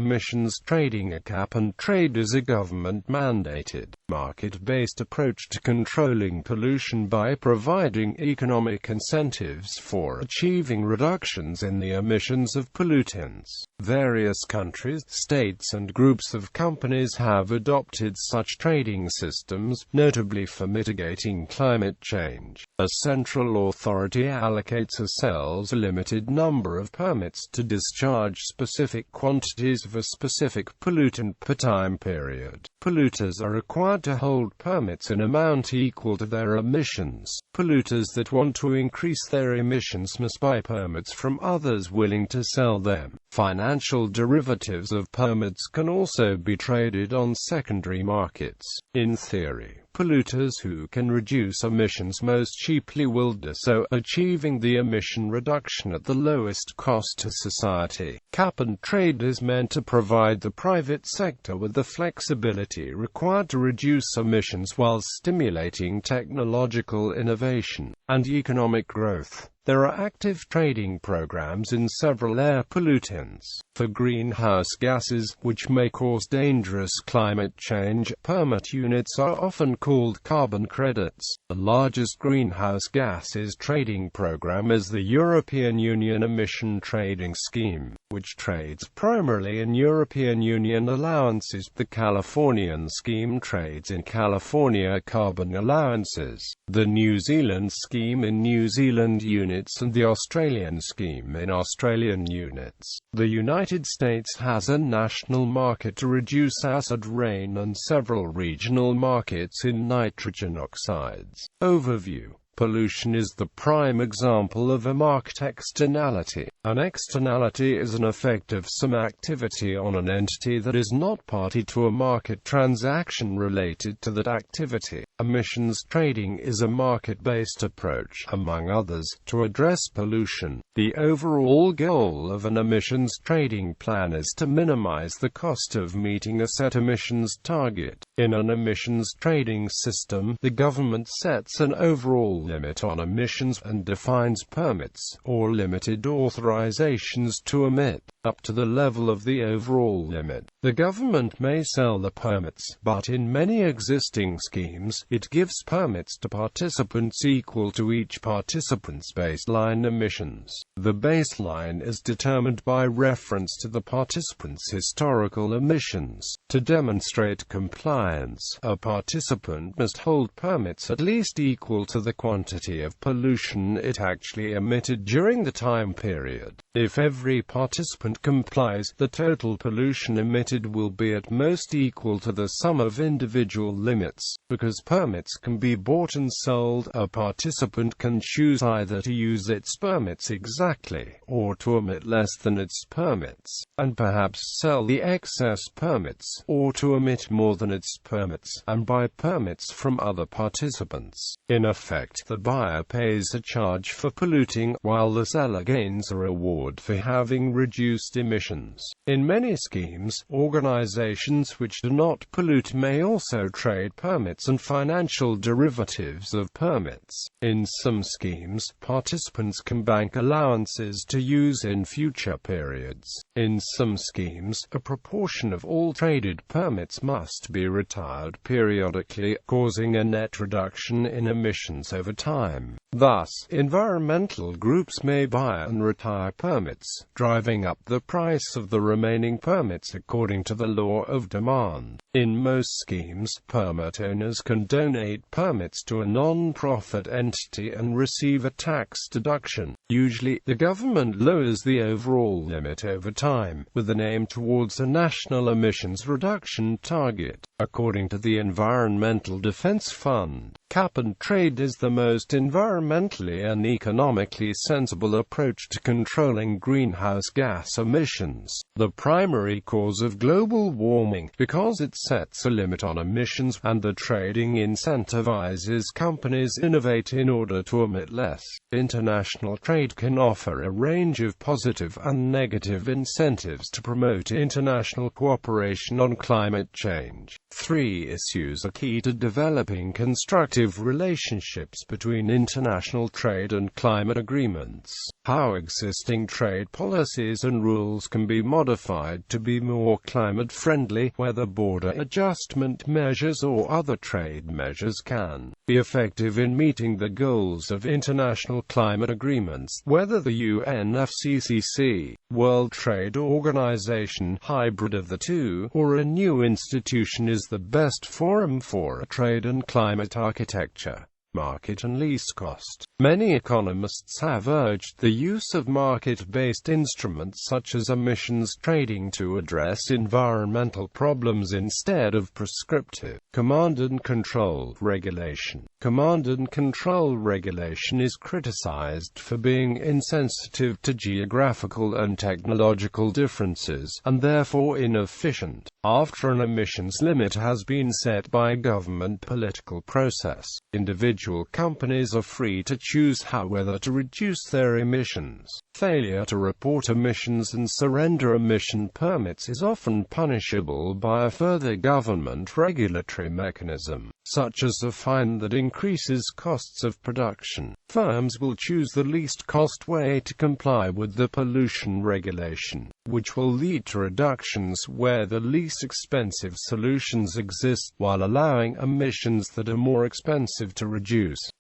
emissions trading. A cap-and-trade is a government-mandated, market-based approach to controlling pollution by providing economic incentives for achieving reductions in the emissions of pollutants. Various countries, states and groups of companies have adopted such trading systems, notably for mitigating climate change. A central authority allocates or sells a limited number of permits to discharge specific quantities of a specific pollutant per time period. Polluters are required to hold permits in amount equal to their emissions. Polluters that want to increase their emissions must buy permits from others willing to sell them. Financial derivatives of permits can also be traded on secondary markets. In theory, polluters who can reduce emissions most cheaply will do so, achieving the emission reduction at the lowest cost to society. Cap-and-trade is meant to provide the private sector with the flexibility required to reduce emissions while stimulating technological innovation and economic growth. There are active trading programs in several air pollutants. For greenhouse gases, which may cause dangerous climate change, permit units are often called carbon credits. The largest greenhouse gases trading program is the European Union Emission Trading Scheme, which trades primarily in European Union allowances. The Californian scheme trades in California carbon allowances, the New Zealand scheme in New Zealand units, and the Australian scheme in Australian units. The United States has a national market to reduce acid rain and several regional markets in nitrogen oxides. Overview. Pollution is the prime example of a marked externality. An externality is an effect of some activity on an entity that is not party to a market transaction related to that activity. Emissions trading is a market-based approach, among others, to address pollution. The overall goal of an emissions trading plan is to minimize the cost of meeting a set emissions target. In an emissions trading system, the government sets an overall limit on emissions and defines permits, or limited authorizations to emit, up to the level of the overall limit. The government may sell the permits, but in many existing schemes, it gives permits to participants equal to each participant's baseline emissions. The baseline is determined by reference to the participant's historical emissions. To demonstrate compliance, a participant must hold permits at least equal to the quantity of pollution it actually emitted during the time period. If every participant complies, the total pollution emitted will be at most equal to the sum of individual limits. Because permits can be bought and sold, a participant can choose either to use its permits exactly, or to emit less than its permits, and perhaps sell the excess permits, or to emit more than its permits, and buy permits from other participants. In effect, the buyer pays a charge for polluting, while the seller gains a reward for having reduced emissions. In many schemes, organizations which do not pollute may also trade permits and financial derivatives of permits. In some schemes, participants can bank allowances to use in future periods. In some schemes, a proportion of all traded permits must be retired periodically, causing a net reduction in emissions over time. Thus, environmental groups may buy and retire permits, driving up the price of the remaining permits according to the law of demand. In most schemes, permit owners can donate permits to a non-profit entity and receive a tax deduction. Usually, the government lowers the overall limit over time, with an aim towards a national emissions reduction target. According to the Environmental Defense Fund, cap-and-trade is the most environmentally and economically sensible approach to controlling greenhouse gas emissions, the primary cause of global warming, because it sets a limit on emissions, and the trading incentivizes companies innovate in order to emit less. International trade can offer a range of positive and negative incentives to promote international cooperation on climate change. 3 issues are key to developing constructive relationships between international trade and climate agreements. How existing trade policies and rules can be modified to be more climate-friendly, whether border adjustment measures or other trade measures can be effective in meeting the goals of international climate agreements, whether the UNFCCC, World Trade Organization, hybrid of the two, or a new institution is the best forum for a trade and climate architecture. Market and least cost. Many economists have urged the use of market-based instruments such as emissions trading to address environmental problems instead of prescriptive command and control regulation. Command and control regulation is criticized for being insensitive to geographical and technological differences, and therefore inefficient. After an emissions limit has been set by a government political process, individual companies are free to choose whether to reduce their emissions. Failure to report emissions and surrender emission permits is often punishable by a further government regulatory mechanism, such as a fine that increases costs of production. Firms will choose the least cost way to comply with the pollution regulation, which will lead to reductions where the least expensive solutions exist, while allowing emissions that are more expensive to reduce.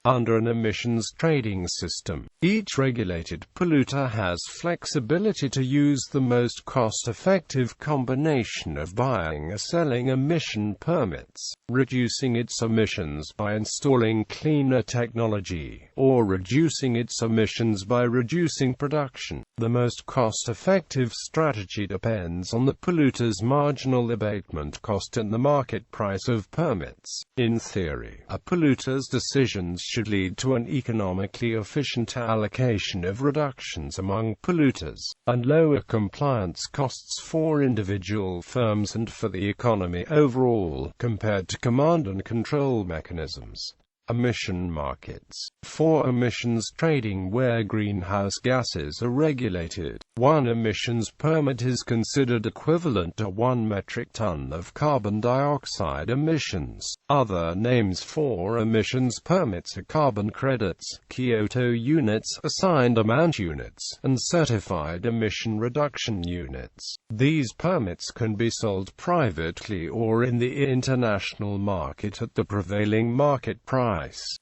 Under an emissions trading system, each regulated polluter has flexibility to use the most cost-effective combination of buying or selling emission permits, reducing its emissions by installing cleaner technology, or reducing its emissions by reducing production. The most cost-effective strategy depends on the polluter's marginal abatement cost and the market price of permits. In theory, a polluter's decisions should lead to an economically efficient allocation of reductions among polluters, and lower compliance costs for individual firms and for the economy overall, compared to command and control mechanisms. Emission markets. For emissions trading where greenhouse gases are regulated, one emissions permit is considered equivalent to 1 metric ton of carbon dioxide emissions. Other names for emissions permits are carbon credits, Kyoto units, assigned amount units, and certified emission reduction units. These permits can be sold privately or in the international market at the prevailing market price.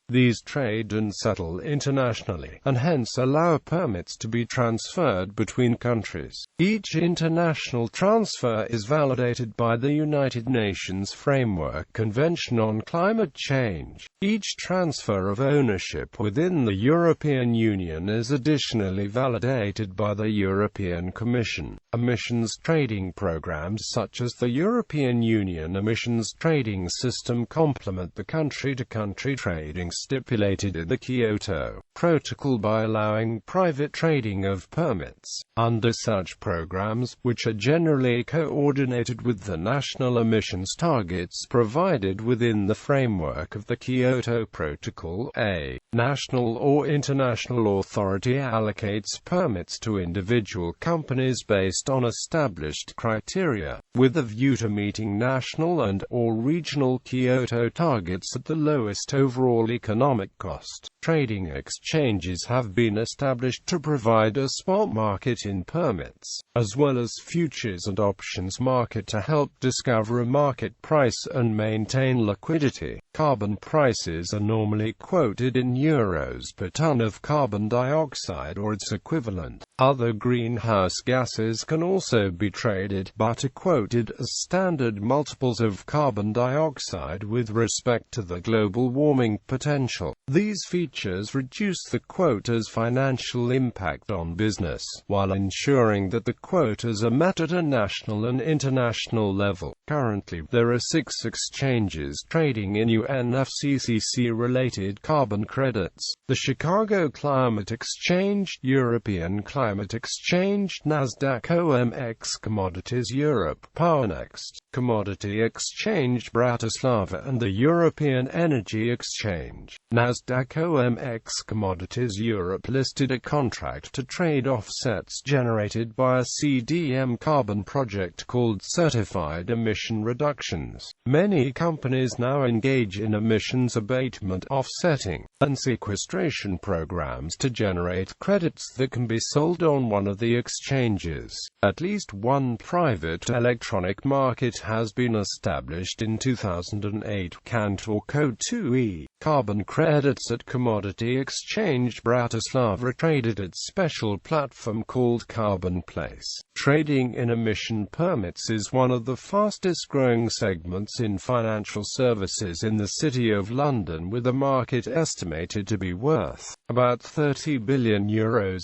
These trade and settle internationally, and hence allow permits to be transferred between countries. Each international transfer is validated by the United Nations Framework Convention on Climate Change. Each transfer of ownership within the European Union is additionally validated by the European Commission. Emissions trading programs such as the European Union Emissions Trading System complement the country-to-country trading stipulated in the Kyoto Protocol by allowing private trading of permits. Under such programs, which are generally coordinated with the national emissions targets provided within the framework of the Kyoto Protocol, a national or international authority allocates permits to individual companies based on established criteria, with a view to meeting national and/or regional Kyoto targets at the lowest overall economic cost. Trading exchanges have been established to provide a spot market in permits, as well as futures and options market to help discover a market price and maintain liquidity. Carbon prices are normally quoted in euros per ton of carbon dioxide or its equivalent. Other greenhouse gases can also be traded, but are quoted as standard multiples of carbon dioxide with respect to the global warming potential. These features reduce the quota's financial impact on business, while ensuring that the quotas are met at a national and international level. Currently, there are 6 exchanges trading in UNFCCC-related carbon credits: the Chicago Climate Exchange, European Climate Exchange, Nasdaq OMX, Commodities Europe, Powernext, Commodity Exchange Bratislava, and the European Energy Exchange. Nasdaq OMX Commodities Europe listed a contract to trade offsets generated by a CDM carbon project called Certified Emission Reductions. Many companies now engage in emissions abatement, offsetting, and sequestration programs to generate credits that can be sold on one of the exchanges. At least one private electronic market has been established in 2008. Cantor Code 2E carbon credits at commodity exchange Bratislava traded its special platform called Carbon Place. Trading in emission permits is one of the fastest growing segments in financial services in the City of London, with the market estimated to be worth about €30 billion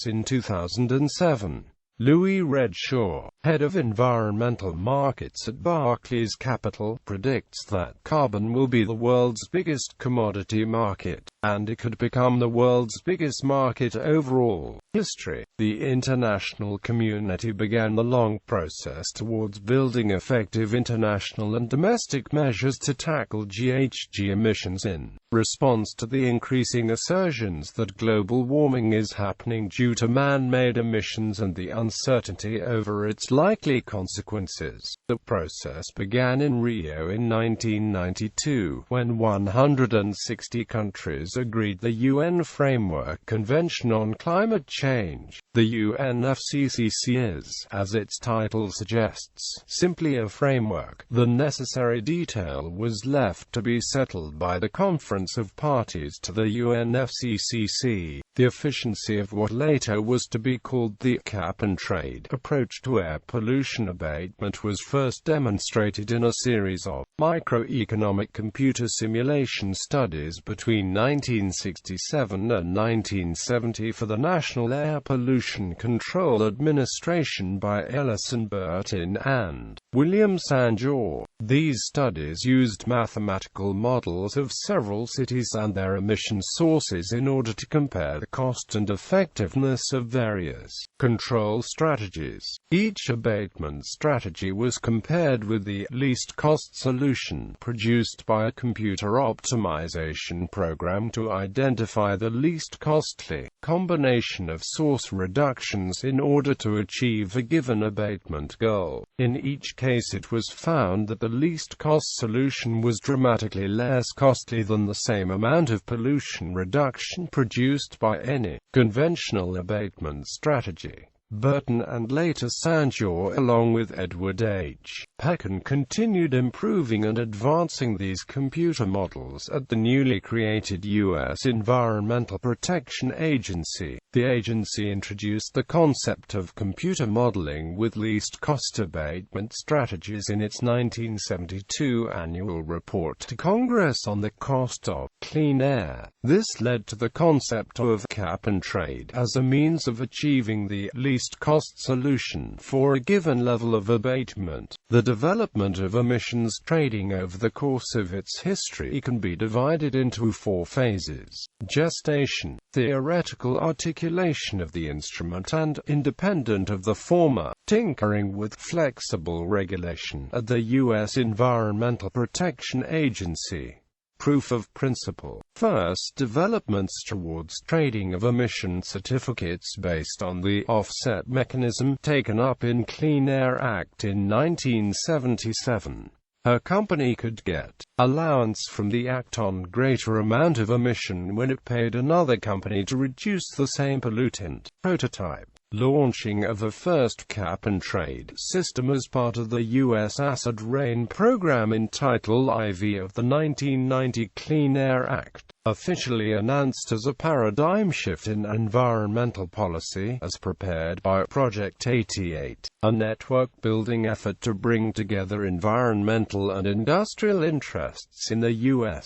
in 2007. Louis Redshaw, head of environmental markets at Barclays Capital, predicts that carbon will be the world's biggest commodity market, and it could become the world's biggest market overall. History. The international community began the long process towards building effective international and domestic measures to tackle GHG emissions in response to the increasing assertions that global warming is happening due to man-made emissions and the uncertainty over its likely consequences. The process began in Rio in 1992, when 160 countries agreed the UN Framework Convention on Climate Change. The UNFCCC is, as its title suggests, simply a framework. The necessary detail was left to be settled by the Conference of Parties to the UNFCCC. The efficiency of what later was to be called the cap-and-trade approach to air pollution abatement was first demonstrated in a series of microeconomic computer simulation studies between 1967 and 1970 for the National Air Pollution Control Administration by Ellison Burton and William Sanjor. These studies used mathematical models of several cities and their emission sources in order to compare the cost and effectiveness of various control strategies. Each abatement strategy was compared with the least cost solution produced by a computer optimization program to identify the least costly combination of source reductions in order to achieve a given abatement goal. In each case, it was found that the least cost solution was dramatically less costly than the same amount of pollution reduction produced by any conventional abatement strategy. Burton and later Sanjor, along with Edward H. Pecan, continued improving and advancing these computer models at the newly created U.S. Environmental Protection Agency. The agency introduced the concept of computer modeling with least cost abatement strategies in its 1972 annual report to Congress on the cost of clean air. This led to the concept of cap-and-trade as a means of achieving the least cost solution for a given level of abatement. The development of emissions trading over the course of its history can be divided into four phases: gestation, theoretical articulation of the instrument, and, independent of the former, tinkering with flexible regulation at the U.S. Environmental Protection Agency. Proof of principle. First, developments towards trading of emission certificates based on the offset mechanism taken up in Clean Air Act in 1977. A company could get allowance from the Act on greater amount of emission when it paid another company to reduce the same pollutant. Prototype. Launching of the first cap-and-trade system as part of the U.S. Acid Rain program in Title IV of the 1990 Clean Air Act, officially announced as a paradigm shift in environmental policy, as prepared by Project 88, a network-building effort to bring together environmental and industrial interests in the U.S.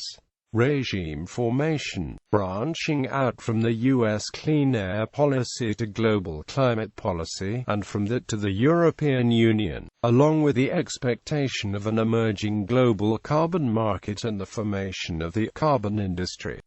regime formation, branching out from the U.S. clean air policy to global climate policy, and from that to the European Union, along with the expectation of an emerging global carbon market and the formation of the carbon industry.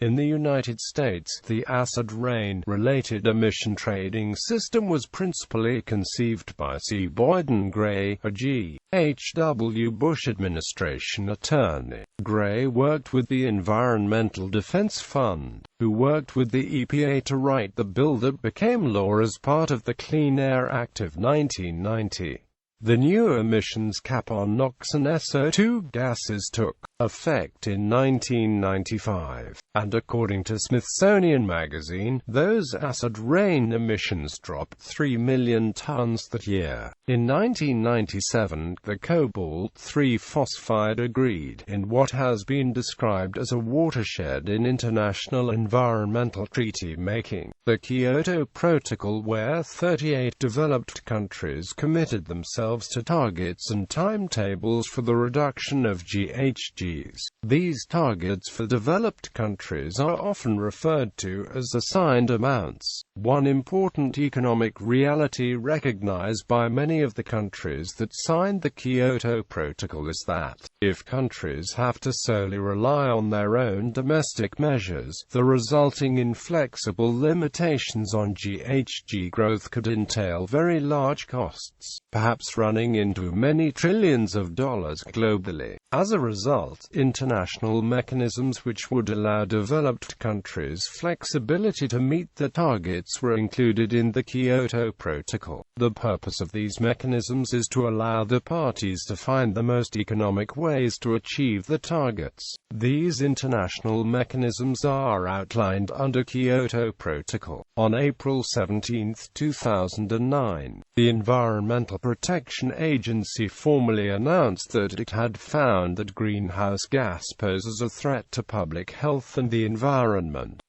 In the United States, the acid rain-related emission trading system was principally conceived by C. Boyden Gray, a G. H. W. Bush administration attorney. Gray worked with the Environmental Defense Fund, who worked with the EPA to write the bill that became law as part of the Clean Air Act of 1990. The new emissions cap on NOx and SO2 gases took effect in 1995, and according to Smithsonian Magazine, those acid rain emissions dropped 3 million tons that year. In 1997, the cobalt-3 phosphide agreed in what has been described as a watershed in international environmental treaty-making, the Kyoto Protocol, where 38 developed countries committed themselves to targets and timetables for the reduction of GHGs. These targets for developed countries are often referred to as assigned amounts. One important economic reality recognized by many of the countries that signed the Kyoto Protocol is that, if countries have to solely rely on their own domestic measures, the resulting inflexible limitations on GHG growth could entail very large costs, perhaps running into many trillions of dollars globally. As a result, international mechanisms which would allow developed countries flexibility to meet the targets were included in the Kyoto Protocol. The purpose of these mechanisms is to allow the parties to find the most economic ways to achieve the targets. These international mechanisms are outlined under Kyoto Protocol. On April 17, 2009, the Environmental Protection Agency formally announced that it had found that greenhouse gas poses a threat to public health and the environment.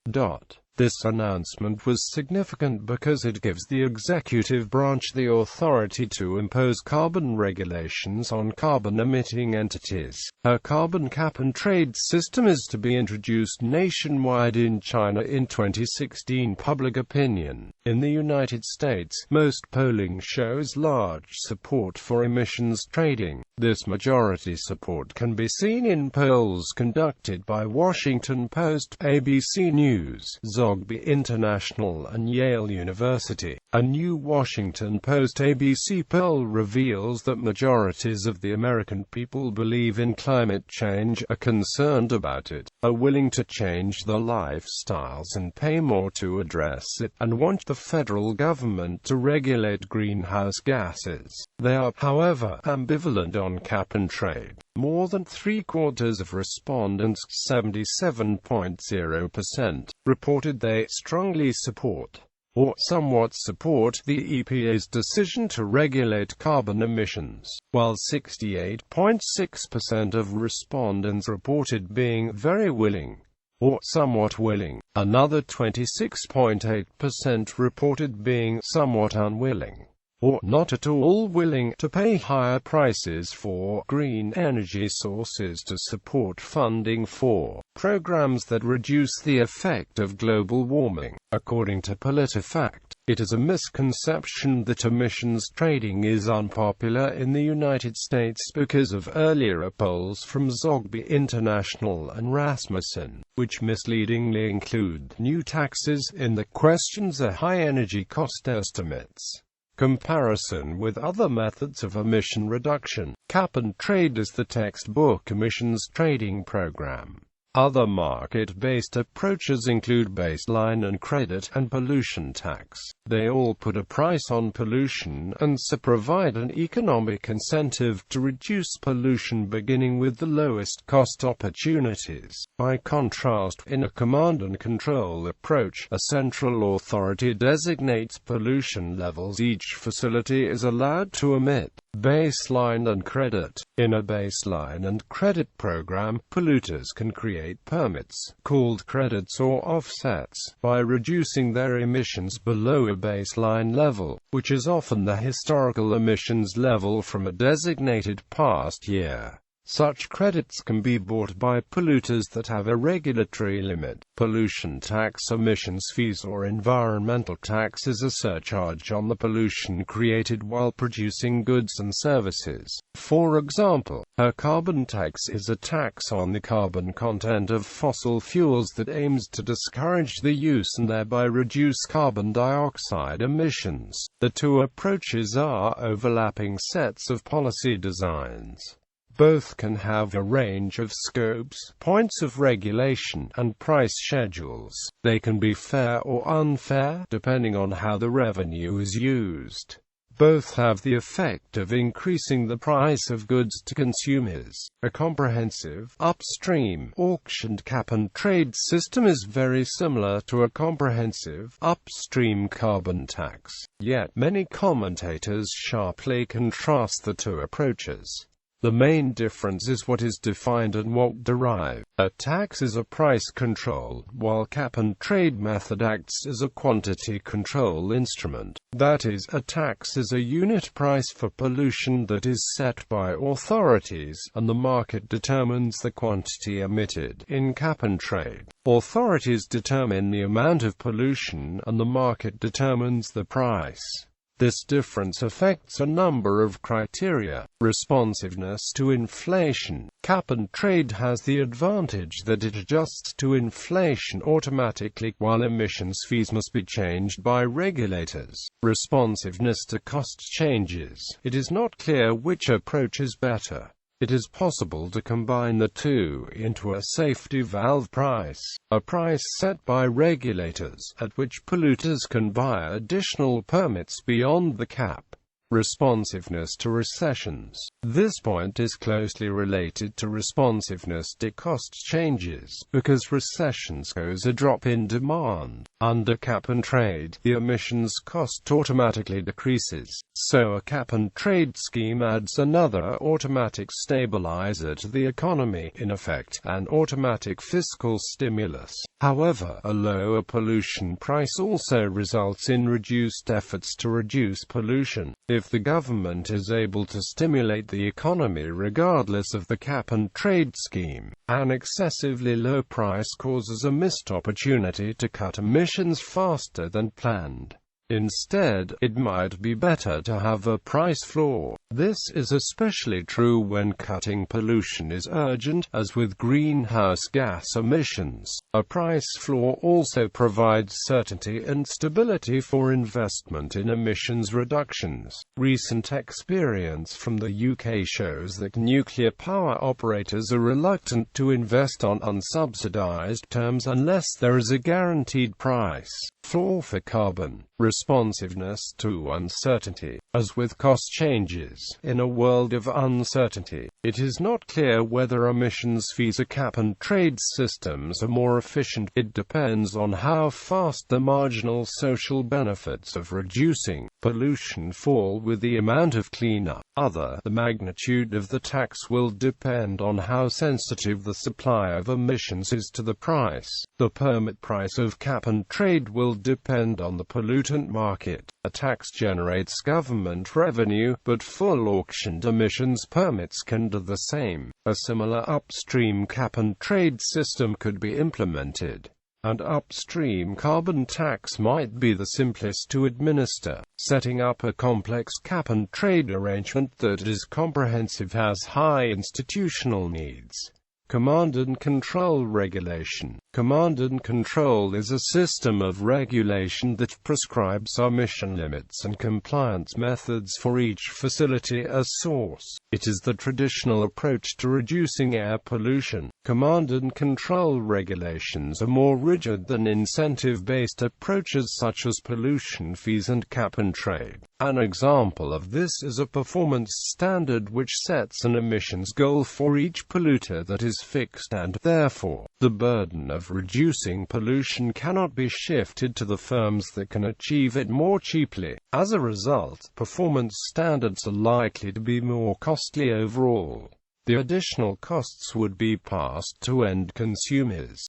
This announcement was significant because it gives the executive branch the authority to impose carbon regulations on carbon-emitting entities. A carbon cap-and-trade system is to be introduced nationwide in China in 2016. Public opinion in the United States, most polling shows large support for emissions trading. This majority support can be seen in polls conducted by Washington Post, ABC News, Zogby International and Yale University. A new Washington Post-ABC poll reveals that majorities of the American people believe in climate change, are concerned about it, are willing to change their lifestyles and pay more to address it, and want the federal government to regulate greenhouse gases. They are, however, ambivalent on cap and trade. More than three-quarters of respondents, 77.0%, reported they strongly support or somewhat support the EPA's decision to regulate carbon emissions, while 68.6% of respondents reported being very willing or somewhat willing. Another 26.8% reported being somewhat unwilling or not at all willing to pay higher prices for green energy sources to support funding for programs that reduce the effect of global warming. According to PolitiFact, it is a misconception that emissions trading is unpopular in the United States because of earlier polls from Zogby International and Rasmussen, which misleadingly include new taxes in the questions or high energy cost estimates. Comparison with other methods of emission reduction. Cap and trade is the textbook emissions trading program. Other market-based approaches include baseline and credit and pollution tax. They all put a price on pollution and so provide an economic incentive to reduce pollution, beginning with the lowest cost opportunities. By contrast, in a command and control approach, a central authority designates pollution levels each facility is allowed to emit. Baseline and credit. In a baseline and credit program, polluters can create permits, called credits or offsets, by reducing their emissions below a baseline level, which is often the historical emissions level from a designated past year. Such credits can be bought by polluters that have a regulatory limit. Pollution tax, emissions fees or environmental tax is a surcharge on the pollution created while producing goods and services. For example, a carbon tax is a tax on the carbon content of fossil fuels that aims to discourage the use and thereby reduce carbon dioxide emissions. The two approaches are overlapping sets of policy designs. Both can have a range of scopes, points of regulation, and price schedules. They can be fair or unfair, depending on how the revenue is used. Both have the effect of increasing the price of goods to consumers. A comprehensive, upstream, auctioned cap-and-trade system is very similar to a comprehensive, upstream carbon tax. Yet many commentators sharply contrast the two approaches. The main difference is what is defined and what derived. A tax is a price control, while cap-and-trade method acts as a quantity control instrument. That is, a tax is a unit price for pollution that is set by authorities, and the market determines the quantity emitted. In cap-and-trade, authorities determine the amount of pollution, and the market determines the price. This difference affects a number of criteria. Responsiveness to inflation. Cap-and-trade has the advantage that it adjusts to inflation automatically, while emissions fees must be changed by regulators. Responsiveness to cost changes. It is not clear which approach is better. It is possible to combine the two into a safety valve price, a price set by regulators, at which polluters can buy additional permits beyond the cap. Responsiveness to recessions. This point is closely related to responsiveness to cost changes, because recessions cause a drop in demand. Under cap-and-trade, the emissions cost automatically decreases, so a cap-and-trade scheme adds another automatic stabilizer to the economy, in effect, an automatic fiscal stimulus. However, a lower pollution price also results in reduced efforts to reduce pollution. If the government is able to stimulate the economy regardless of the cap-and-trade scheme, an excessively low price causes a missed opportunity to cut emissions faster than planned. Instead, it might be better to have a price floor. This is especially true when cutting pollution is urgent, as with greenhouse gas emissions. A price floor also provides certainty and stability for investment in emissions reductions. Recent experience from the UK shows that nuclear power operators are reluctant to invest on unsubsidized terms unless there is a guaranteed price floor for carbon. Responsiveness to uncertainty. As with cost changes, in a world of uncertainty, it is not clear whether emissions fees or cap-and-trade systems are more efficient. It depends on how fast the marginal social benefits of reducing pollution fall with the amount of cleanup. The magnitude of the tax will depend on how sensitive the supply of emissions is to the price. The permit price of cap-and-trade will depend on the pollutant market. A tax generates government revenue, but full auctioned emissions permits can do the same. A similar upstream cap-and-trade system could be implemented. An upstream carbon tax might be the simplest to administer. Setting up a complex cap-and-trade arrangement that is comprehensive has high institutional needs. Command and control regulation. Command and control is a system of regulation that prescribes emission limits and compliance methods for each facility as source. It is the traditional approach to reducing air pollution. Command and control regulations are more rigid than incentive-based approaches such as pollution fees and cap-and-trade. An example of this is a performance standard which sets an emissions goal for each polluter that is fixed, and, therefore, the burden of reducing pollution cannot be shifted to the firms that can achieve it more cheaply. As a result, performance standards are likely to be more costly overall. The additional costs would be passed to end consumers.